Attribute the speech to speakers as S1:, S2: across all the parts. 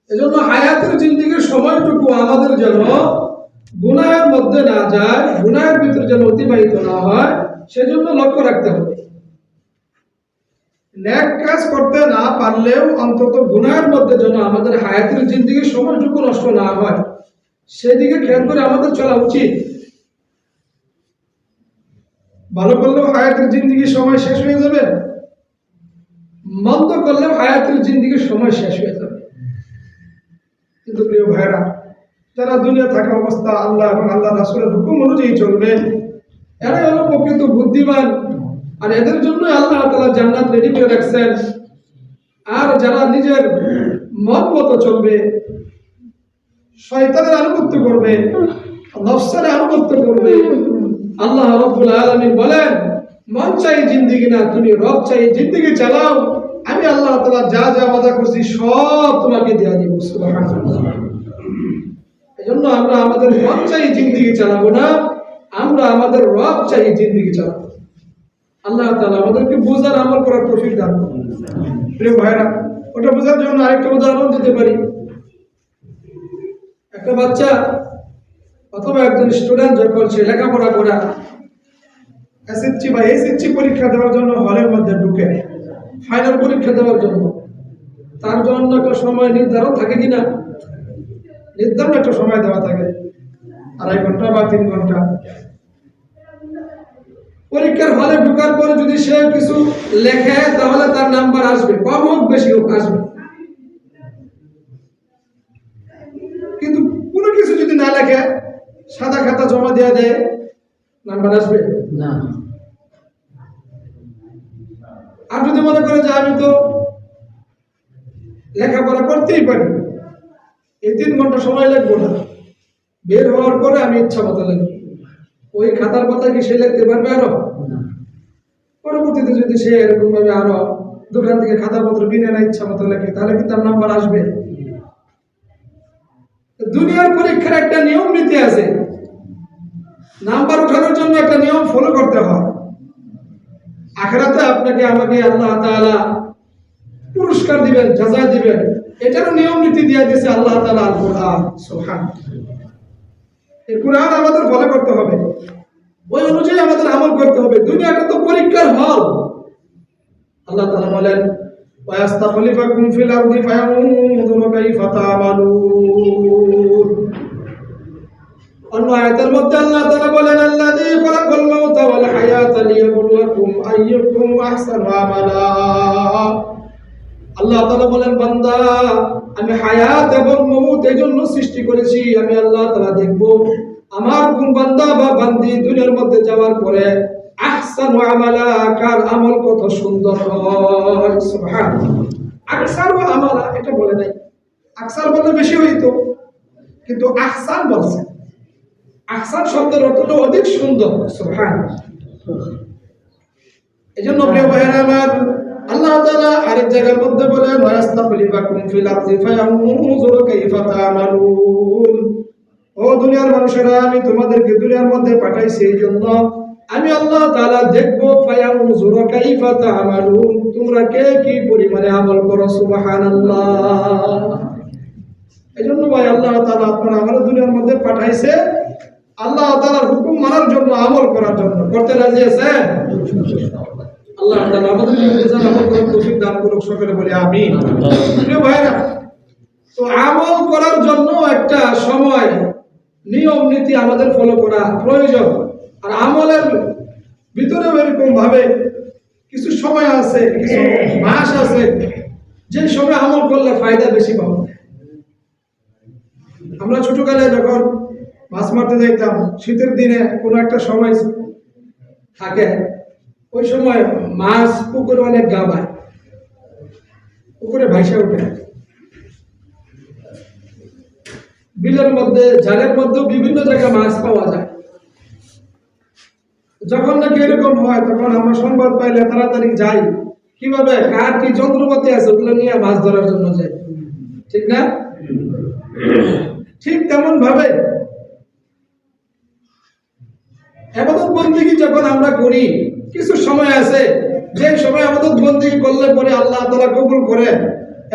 S1: এজন্য হায়াতের জিন্দেগির সময়টুকু আমাদের যেন গুনাহের মধ্যে না যায়, গুনাহের ভিতরে যেন অতিবাহিত না হয়, সেজন্য লক্ষ্য রাখতে হবে। নেক কাজ করতে না পারলেও অন্তত গুনাহের মধ্যে যেন আমাদের হায়াতের জিন্দেগির সময়টুকু নষ্ট না হয়, সেদিকে খেয়াল করে আমাদের চলা উচিত। ভালো করলেও হায়াতের জিন্দেগির সময় শেষ হয়ে যাবে, মন্দ করলেও হায়াতের জিন্দেগির সময় শেষ হয়ে যাবে। কিন্তু প্রিয় ভাইরা, যারা দুনিয়া থাকা অবস্থা আল্লাহ এবং আল্লাহ রাসূলের হুকুম অনুযায়ী চলবে, এরাই হলো প্রকৃত বুদ্ধিমান। আর এদের জন্য আল্লাহ তাআলা জান্নাত রেডি করে রাখছেন। আর যারা নিজের মত মতো চলবে, শয়তানের আনুগত্য করবে, নফসের আনুগত্য করবে, আল্লাহ রাব্বুল আলামিন বলেন, মন চাই জিন্দেগি না, তুমি রব চাই জিন্দেগি চালাও, আমি আল্লাহ তাআলা যা যা ওয়াদা করছি সব তোমাকে দেয়া দিব। সুবহানাল্লাহ। এজন্য আমরা আমাদের মন চাই জিন্দেগি চালাবো না, আমরা আমাদের রব চাই জিন্দেগি চালাবো। আল্লাহ তাআলা আমাদেরকে বোঝার আমল করার তৌফিক দান করুন। প্রিয় ভাইরা, ওটা বোঝার জন্য আরেকটা উদাহরণ দিতে পারি। একটা বাচ্চা অথবা একজন স্টুডেন্ট যখন সে লেখাপড়া করা এসএসসি পরীক্ষা দেওয়ার জন্য হলের মধ্যে ঢুকে ফাইনাল পরীক্ষা দেওয়ার জন্য, তার জন্য একটা সময় নির্ধারণ থাকে কিনা? নির্ধারণ একটা সময় দেওয়া থাকে, 2.5 ঘন্টা বা 3 ঘন্টা। পরীক্ষার হলে ঢোকার পরে যদি সে কিছু লেখে তাহলে তার নাম্বার আসবে, কম হোক বেশি হোক আসবে। কিন্তু কোনো কিছু যদি না লেখে, সাদা খাতা জমা দেওয়া দেয়, নাম্বার আসবে না। আর যদি মনে করে যে আমি তো লেখাপড়া করতেই পারি, এই 3 ঘন্টা সময় লাগবো না, বের হওয়ার পরে আমি ইচ্ছা মতো লিখব, ওই খাতার পাতা কি সে লিখতে পারবে আরো? পরবর্তীতে যদি সে এরকম ভাবে আরো দোকান থেকে খাতাপত্র কিনে না ইচ্ছা মতো লেখে, তাহলে কি তার নাম্বার আসবে? দুনিয়ার পরীক্ষার একটা নিয়ম নীতি আছে, নাম্বার উঠানোর জন্য একটা নিয়ম ফলো করতে হয়। আখিরাতে আপনাকে আমাকে আল্লাহ তাআলা পুরস্কার দিবেন, জাযা দিবেন, এটারও নিয়ম নীতি দিয়ে দিয়েছে আল্লাহ তাআলা আল কোরআন। সুবহানাল্লাহ। এই কোরআন আমাদের ফলো করতে হবে, ওই অনুযায়ী আমাদের আমল করতে হবে। দুনিয়াটা তো পরীক্ষার হল। আল্লাহ তাআলা বলেন, ওয়াস্তাখলিফাকুম ফিল আরদি ফায়ানজুরু কাইফা তা'মালুন। অন্য আয়াতের মধ্যে আল্লাহ তাআলা বলেন, আল্লাযী খালাকাল মাউতা ওয়াল হায়াতা লিয়াবলুয়াকুম আইয়ুকুম আহসানু আমালা। আল্লাহ তাআলা বলেন, বান্দা, আমি হায়াত এবং মউত এই জন্য সৃষ্টি করেছি, আমি আল্লাহ তাআলা দেখব আমার কোন বান্দা বা বান্দি দুনিয়ার মধ্যে যাওয়ার পরে আহসানু আমালা, কার আমল কত সুন্দর হয়। সুবহানাল্লাহ। আকসারু আমালা এটা বলে নাই, আকসার বললে বেশি হইতো, কিন্তু আহসান বলছে। আহসান শব্দের অর্থ হলো অধিক সুন্দর। সুবহানাল্লাহ। এজন্য প্রিয় ভাইরা আমার, আল্লাহ তাআলা আরেক জায়গার মধ্যে বলেন, ওয়াস্তাখলিফাকুম ফিল আরদি ফায়ানজুরু কাইফা তা'মালুন। ও দুনিয়ার মানুষেরা, আমি তোমাদেরকে দুনিয়ার মধ্যে পাঠাইছি এই জন্য আমি আল্লাহ তাআলা দেখব, ফায়ানজুরু কাইফা তা'মালুন, তোমরা কে কি পরিমাণে আমল করো। সুবহানাল্লাহ। এজন্য ভাই আল্লাহ তাআলা আপনারা আমাদের দুনিয়ার মধ্যে পাঠাইছে আল্লাহ তাআলার হুকুম মানার জন্য, আমল করার জন্য। করতে রাজি আছেন? আল্লাহ তাআলা আমাদেরকে বুঝার আমল করার তৌফিক দান করুক, সকলে বলি আমিন। প্রিয় ভাইরা, তো আমল করার জন্য একটা সময় নিয়ম নীতি আমাদের ফলো করা প্রয়োজন। আর আমলের ভিতরে এরকম ভাবে কিছু সময় আছে, কিছু মাস আছে যে সময় আমল করলে ফায়দা বেশি পাবো। আমরা ছোটকালে যখন মাছ মারতে যাইতাম, শীতের দিনে কোনো একটা সময় থাকে, ওই সময় মাছ পুকুরে অনেক গাবায়, পুকুরে ভাইসা উঠে। বিলের মধ্যে, জালের মধ্যে বিভিন্ন জায়গায় মাছ পাওয়া যায়। যখন নাকি এরকম হয়, তখন আমরা সংবাদ পাইলে তাড়াতাড়ি যাই, কিভাবে কার কি যন্ত্রপাতি আছে ওগুলো নিয়ে মাছ ধরার জন্য যাই, ঠিক না? ঠিক তেমন ভাবে ইবাদত বন্দেগী যখন আমরা করি, কিছু সময় আছে যে সময় ইবাদত বন্দেগী করলে পরে আল্লাহ তাআলা কবুল করে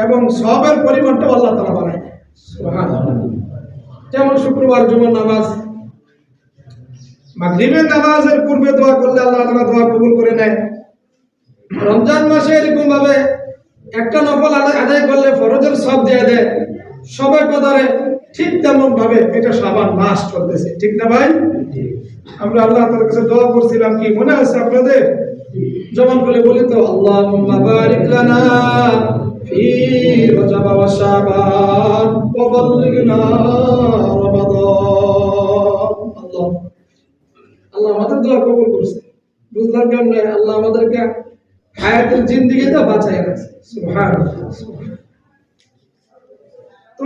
S1: এবং সওয়াবের পরিমাণটা আল্লাহ তাআলা বাড়ায়। যেমন শুক্রবার জুমার নামাজ, মাগরিবের নামাজের পূর্বে দোয়া করলে আল্লাহ তাআলা দোয়া কবুল করে নেয়। রমজান মাসে এরকম ভাবে একটা নফল আদায় করলে ফরজের সব দিয়ে দেয় সবে কদরে। ঠিক তেমন ভাবে এটা শাবান মাস চলতেছে, ঠিক না ভাই? আমরা আল্লাহ তাআলার কাছে দোয়া করছিলাম, কি মনে আছে আপনাদের? যেমন বলে বলি তো, আল্লাহুম্মা বারিক লানা ফি রজব ওয়া শাবান ওয়া বাল্লিগনা রমাদান। আল্লাহ আমাদের দোয়া কবুল করছে। বুঝলাম কেমনে? আল্লাহ আমাদেরকে হায়াতের জিন্দেগিতে বাঁচায় রাখছে। সুবহানাল্লাহ। তো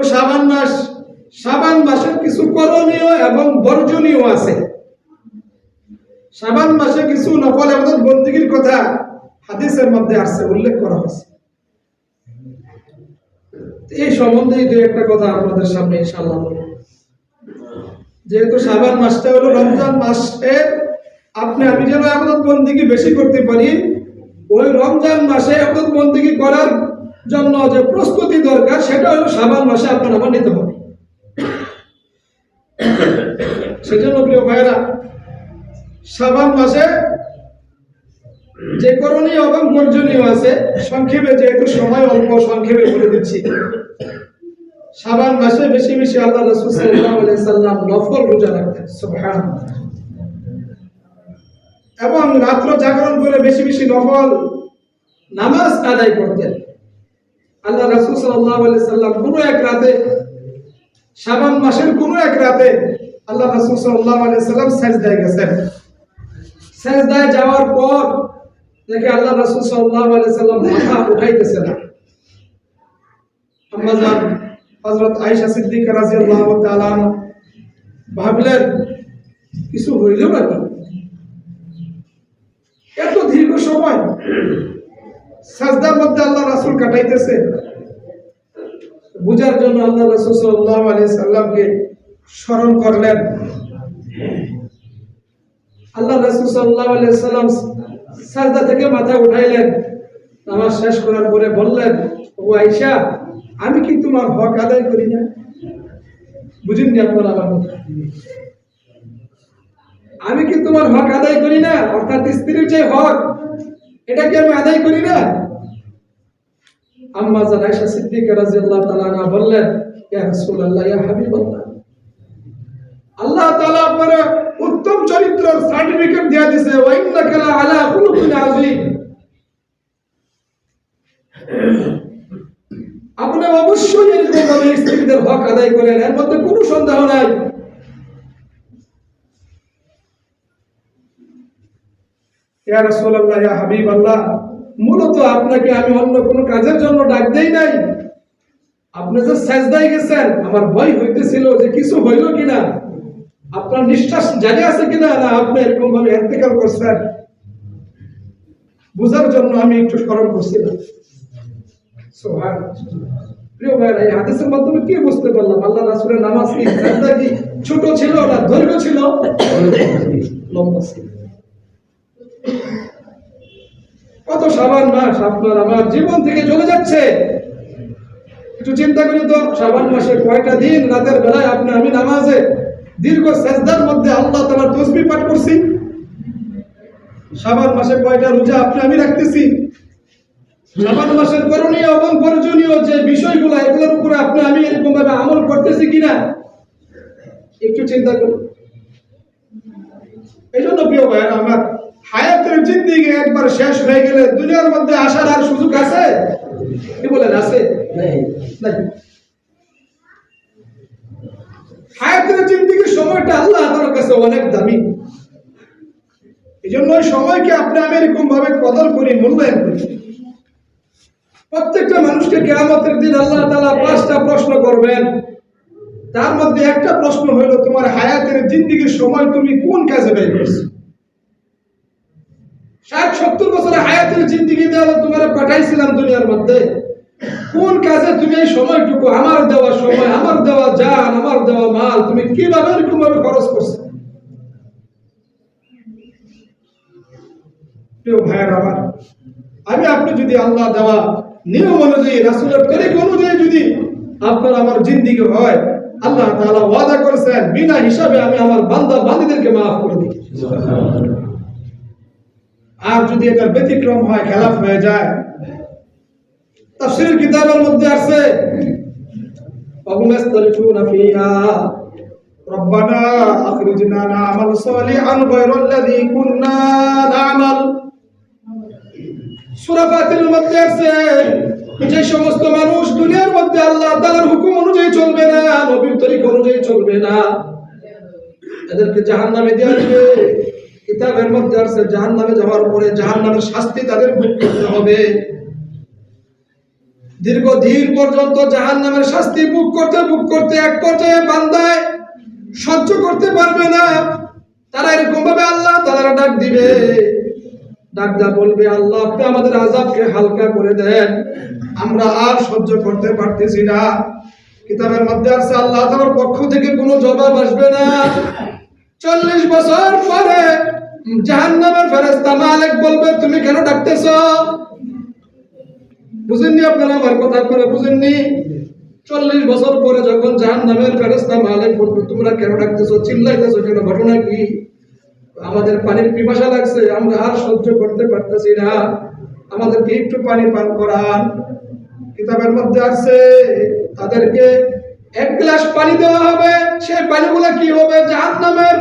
S1: শাবান মাসের কিছু করণীয় এবং বর্জনীয় আছে। শাবান মাসে কিছু নফল ইবাদত বন্দেগীর কথা হাদিসের মধ্যে আসছে, উল্লেখ করা হয়েছে। এই সম্বন্ধে দুই একটা কথা আপনাদের সামনে ইনশাআল্লাহ বলবো। যেহেতু শাবান মাসটা হলো রমজান মাসে আমি যেন ইবাদত বন্দেগী বেশি করতে পারি, ওই রমজান মাসে ইবাদত বন্দেগী করার জন্য যে প্রস্তুতি দরকার সেটা হলো শাবান মাসে আপনার আমার নিতে হবে। সেজন্য প্রিয় ভাইরা, শাবান মাসে যে করণীয় এবং বর্জনীয় আছে সংক্ষেপে, যেহেতু সময় অল্প, সংক্ষেপে বলে দিচ্ছি। শাবান মাসে বেশি বেশি আল্লাহ রাসূল সাল্লাল্লাহু আলাইহি সাল্লাম নফল রোজা রাখতেন, সুবহানাল্লাহ। এবং রাত্র জাগরণ করে বেশি বেশি নফল নামাজ আদায় করতেন। আল্লাহ রাসূল সাল্লাল্লাহু আলাইহি সাল্লাম কোনো এক রাতে, শাবান মাসের কোনো এক রাতে আল্লাহ রাসূল সাল্লাল্লাহু আলাইহি সাল্লাম সিজদায় গেছেন। সিজদায় যাওয়ার পর দেখে আল্লাহ রাসূল সাল্লাল্লাহু আলাইহি সাল্লাম মাথা উঠাইতেছে না। আম্মা জান হযরত আয়েশা সিদ্দিকা রাদিয়াল্লাহু তাআলা ভাবলেন কিছু হইল নাকি, এত দীর্ঘ সময় সিজদার মধ্যে আল্লাহ রাসূল কাটাইতেছে। বুঝার জন্য আল্লাহ রাসূল সাল্লাল্লাহু আলাইহি সাল্লামকে স্মরণ করলেন। আল্লাহ রাসূল সাল্লাল্লাহু আলাইহি সাল্লাম সিজদা থেকে মাথা উঠাইলেন। নামাজ শেষ করার পরে বললেন, ও আয়েশা, আমি কি তোমার হক আদায় করি না? বুঝেননি আপনারা আমার কথা? আমি কি তোমার হক আদায় করি না? অর্থাৎ স্ত্রীর যে হক, এটা কি আমি আদায় করি না? আম্মা জান আয়েশা সিদ্দিকা রাদিয়াল্লাহু তাআলা আনহা বললেন, ইয়া রাসূলুল্লাহ, ইয়া হাবিবাল্লাহ, আল্লাহ তাআলা আপনার উত্তম চরিত্রের সার্টিফিকেট দিয়ে দিয়েছে, ওয়া ইন্নাকা লা আলা খুলুকিন আযীম। আপনি অবশ্যই এরকম ভাবে স্ত্রীদের হক আদায় করেন, এর মধ্যে কোনো সন্দেহ নাই। ইয়া রাসূলুল্লাহ, ইয়া হাবিবাল্লাহ, মূলত আপনাকে আমি অন্য কোনো কাজের জন্য ডাক দেই নাই। আপনি যে সিজদায় গেছেন, আমার ভয় হইতেছিল যে কিছু হইল কিনা, আপনার নিঃশ্বাস জারি আছে কিনা, না আপনি এরকম ভাবে ইন্তেকাল করছেন, বুঝার জন্য আমি একটু স্মরণ করছিলাম। সুবহানাল্লাহ। প্রিয় ভাইরা, এই হাদিসের মাধ্যমে কি বুঝতে পারলাম? আল্লাহ রাসূলের নামাজ কি সিজদা কি ছোট ছিল না দৈর্ঘ্য ছিল? লম্বা ছিল। কত শাবান মাস আপনার আমার জীবন থেকে চলে যাচ্ছে, একটু চিন্তা করি তো। শাবান মাসে কয়টা দিন রাতের বেলায় আমি নামাজে দীর্ঘ সিজদার মধ্যে আল্লাহ তাআলার তাসবিহ পাঠ করছি? শাবান মাসে কয়টা রোজা আমি রাখতেছি? শাবান মাসের করণীয় এবং বর্জনীয় যে বিষয়গুলো, এগুলোর উপরে আমি এরকম ভাবে আমল করতেছি কিনা একটু চিন্তা করুন। এই জন্য প্রিয় ভাইরা আমার, হায়াতের জিন্দেগি একবার শেষ হয়ে গেলে দুনিয়ার মধ্যে আসার আর সুযোগ আছে? কি বলেন, আছে? নাই। হায়াতের জিন্দেগির সময়টা আল্লাহ তাআলার কাছে অনেক দামি। এই জন্য ওই সময়কে আমি এরকম ভাবে কদর করি, মূল্যায়ন করি। প্রত্যেকটা মানুষকে কিয়ামতের দিন আল্লাহ তাআলা 5টা প্রশ্ন করবেন। তার মধ্যে একটা প্রশ্ন হইল, তোমার হায়াতের জিন্দেগির সময় তুমি কোন কাজে ব্যয় করছো? 60-70 বছরের হায়াতের জিন্দেগিতে আল্লাহ তোমারে পাঠাইছিলাম দুনিয়ার মধ্যে, কোন কাজে তুমি এই সময়টুকু, আমার দেওয়া সময়, আমার দেওয়া জান, আমার দেওয়া মাল, তুমি কিভাবে এরকম ভাবে খরচ করছো? প্রিয় ভাইয়ের আমার, আপনি যদি আল্লাহ দেওয়া নিয়ম অনুযায়ী, রাসূলের তরিকা অনুযায়ী যদি আপনার আমার জিন্দেগি হয়, আল্লাহ তাআলা ওয়াদা করেছেন বিনা হিসাবে আমি আমার বান্দা বান্দীদেরকে মাফ করে দিই। আর যদি এটার ব্যতিক্রম হয়, খেলাফ হয়ে যায়, তাফসীরের কিতাবের মধ্যে আছে ওয়াগুমাস্তালিফুনা ফিহা রব্বানা আখরিজনা না'মাল সালিহান গায়রাল্লাযী কুন্না না'মাল। সূরা ফাতিরের মধ্যে আছে যে সমস্ত মানুষ দুনিয়ার মধ্যে আল্লাহ তাআলার হুকুম অনুযায়ী চলবে না, নবীর তরিকা অনুযায়ী চলবে না, এদেরকে জাহান্নামে দেওয়া হবে। কিতাবের মধ্যে আছে জাহান্নামে যাওয়ার পরে জাহান্নামের শাস্তি তাদের ভোগ করতে হবে। দীর্ঘদিন পর্যন্ত জাহান্নামের শাস্তি ভোগ করতে এক পর্যায়ে বান্দায় সহ্য করতে পারবে না। তারা এরকম ভাবে আল্লাহ তাআলা ডাক দিবে, ডাক দা বলবে আল্লাহ আপনি আমাদের আযাবকে হালকা করে দেন, আমরা আর সহ্য করতে পারতেছি না। কিতাবের মধ্যে আছে আল্লাহ তাআলার পক্ষ থেকে কোনো জবাব আসবে না। 40 বছর পরে জাহান্নামের ফেরেশতা মালিক বলবে তুমি কেন ডাকতেছো? বুঝেননি আপনারা আমার কথা? আপনারা বুঝেননি? 40 বছর পরে যখন জাহান্নামের ফেরেশতা মালিক বলবে তোমরা কেন ডাকতেছো, চিল্লাইতেছো কেন, ঘটনা কি? আমাদের পানির পিপাসা লাগছে, আমরা আর সহ্য করতে পারতেছি না, আমাদেরকে একটু পানি পান করান। কিতাবের মধ্যে আছে তাদেরকে 1 গ্লাস পানি দেওয়া হবে। সেই পানিগুলো কি হবে? জাহান্নামের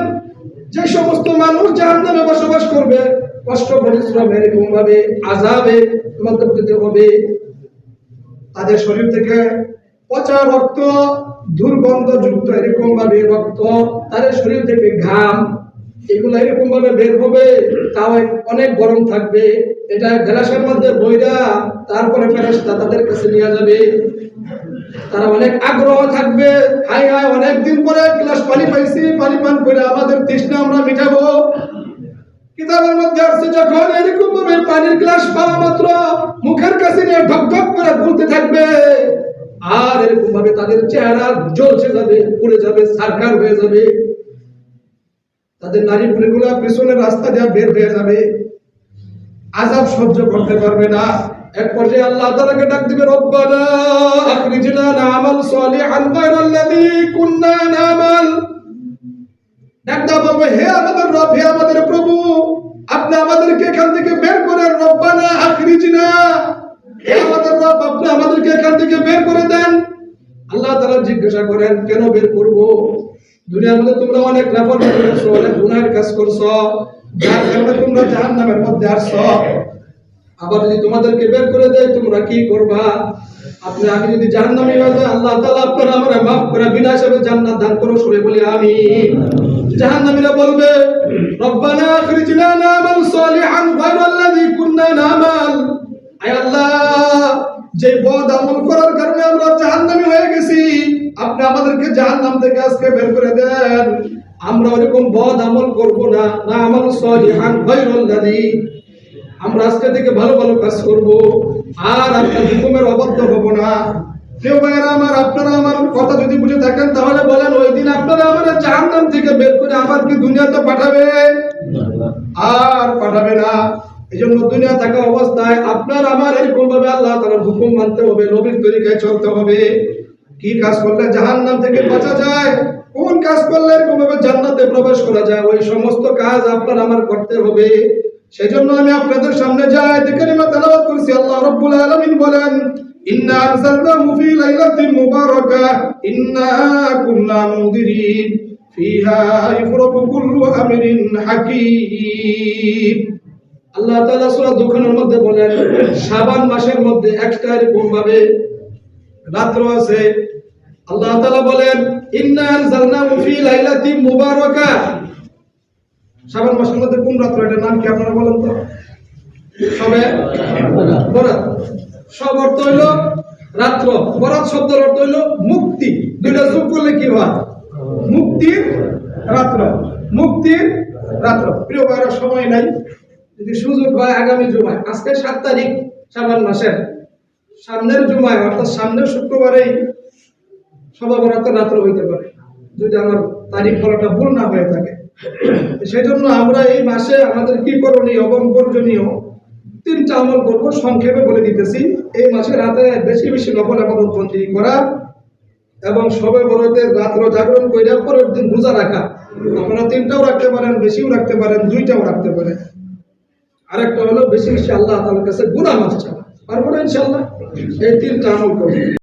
S1: যে সমস্ত মানুষ জাহান্নামে বসবাস করবে, কষ্ট পরিশ্রম এরকম ভাবে আযাবে মধ্যে দিতে হবে। তাদের শরীর থেকে পচা রক্ত, দুর্গন্ধযুক্ত এরকম ভাবে রক্ত, তাদের শরীর থেকে ঘাম, এগুলো এরকম ভাবে বের হবে। তাও অনেক গরম থাকবে, এটা গ্লাসের মধ্যে বইরা তারপরে ফেরেশতা তাদের কাছে নিয়ে যাবে। তারা অনেক আগ্রহ থাকবে, হায় হায় অনেক দিন পরে এক গ্লাস পানি পাইছি, পানি পান করে আমাদের তৃষ্ণা আমরা মিটাবো। কিতাবের মধ্যে আছে যখন এরকম ভাবে পানির গ্লাস পাওয়া মাত্র মুখের কাছে নিয়ে ঢক ঢক করে ঘুরতে থাকবে, আর এরকম ভাবে তাদের চেহারা জ্বলছে যাবে, পুড়ে যাবে, সারকার হয়ে যাবে, তাদের নারী পুরীগুলা পিছনের রাস্তা দিয়ে বের হয়ে যাবে, আযাব সহ্য করতে পারবে না। এক পর্যায়ে আল্লাহ তাআলাকে ডাক দিবে রব্বানা আখরিজনা না'মাল সালিহান গায়রাল্লাযী কুন্না না'মাল। ডাকটা বলবে হে আমাদের রব, হে আমাদের প্রভু, আপনি আমাদেরকে এখান থেকে বের করেন। রব্বানা আখরিজনা, হে আমাদের রব আপনি আমাদেরকে এখান থেকে বের করে দেন। আল্লাহ তাআলা জিজ্ঞাসা করেন কেন বের করব? দুনিয়ার মধ্যে তোমরা অনেক নাফরমানি করেছো, অনেক গুনাহের কাজ করছো, যার কারণে তোমরা জাহান্নামের মধ্যে আসছো। আবার যদি তোমাদেরকে বের করে দেয় তোমরা কি করবা? আমি যদি জাহান্নামী হয়ে যাই, আল্লাহ তাআলা আপনারা আমারে maaf করে বিনা হিসাবে জান্নাত দান করো। সবাই বলি আমিন। জাহান্নামীরা বলবে রব্বানা আখরিজনা না'মাল সালিহান গায়রাল্লাযী কুন্না না'মাল। আয় আল্লাহ, যে বদ আমল করার কারণে আমরা জাহান্নামী হয়ে গেছি, আপনি আমাদেরকে জাহান্নাম থেকে আজকে বের করে দেন। আমরা ওরকম বদ আমল করব না, না'মাল সালিহান গায়রাল্লাযী, আমরা আজকে থেকে ভালো ভালো কাজ করব, আর আপনার হুকুমের অবাধ্য হব না। প্রিয় ভাইয়েরা আমার, আপনারা আমার কথা যদি বুঝে থাকেন তাহলে বলেন ওই দিন আপনারা আমার জাহান্নাম থেকে বের করে আবার কি দুনিয়াতে পাঠাবে? আর পাঠাবে না। এজন্য দুনিয়া থাকা অবস্থায় আপনার আমার এরকম ভাবে আল্লাহ তাআলার হুকুম মানতে হবে, নবীর তরিকায় চলতে হবে। কি কাজ করলে জাহান্নাম থেকে বাঁচা যায়, কোন কাজ করলে এরকম ভাবে জান্নাতে প্রবেশ করা যায়, ওই সমস্ত কাজ আপনার আমার করতে হবে। সেজন্য আমি আপনাদের সামনে যাই কালিমা তেলাওয়াত করেছি। আল্লাহ রাব্বুল আলামিন বলেন ইন্না আনজালনাহু ফি লাইলাতিন মুবারাকাহ ইন্না কুন্না মুনদিরিন ফিহা ইফরাকু কুল্লু আমরিন হাকীম। আল্লাহ তাআলা সূরা দুখানের মধ্যে বলেন শাবান মাসের মধ্যে একটা এরকম ভাবে রাত্র আছে। আল্লাহ তাআলা বলেন ইন্না আনজালনাহু ফি লাইলাতিন মুবারাকাহ। শাবান মাসের মধ্যে কোন রাত্র, এটার নাম কি আপনারা বলেন তো? সবে বরাত। সব অর্থ হইল রাত্র, বরাত শব্দের অর্থ হইল মুক্তি। দুইটা যোগ করলে কি হয়? মুক্তির রাত্র, মুক্তির রাত্র। প্রিয় ভাইরা, সময় নাই, যদি সুযোগ হয় আগামী জুমায়, আজকে 7 তারিখ শাবান মাসের, সামনের জুমায় অর্থাৎ সামনের শুক্রবারেই শবে বরাতের রাত্র হইতে পারে, যদি আমার তারিখ বলাটা ভুল না হয়ে থাকে। সেজন্য আমরা এই মাসে আমাদের কি করণীয় এবং বর্জনীয় 3টা আমল করবো, সংক্ষেপে বলে দিতেছি। এই মাসে রাতে বেশি বেশি নফল ইবাদত বন্দেগী করা, এবং সবে বড়দের রাত্র জাগরণ করে পরের দিন রোজা রাখা। আপনারা 3টাও রাখতে পারেন, বেশিও রাখতে পারেন, 2টাও রাখতে পারেন। আরেকটা হলো বেশি বেশি আল্লাহ তাআলার কাছে গুনাহ মাফ চাওয়া। পারবো না ইনশাআল্লাহ? এই 3টা আমল করুন।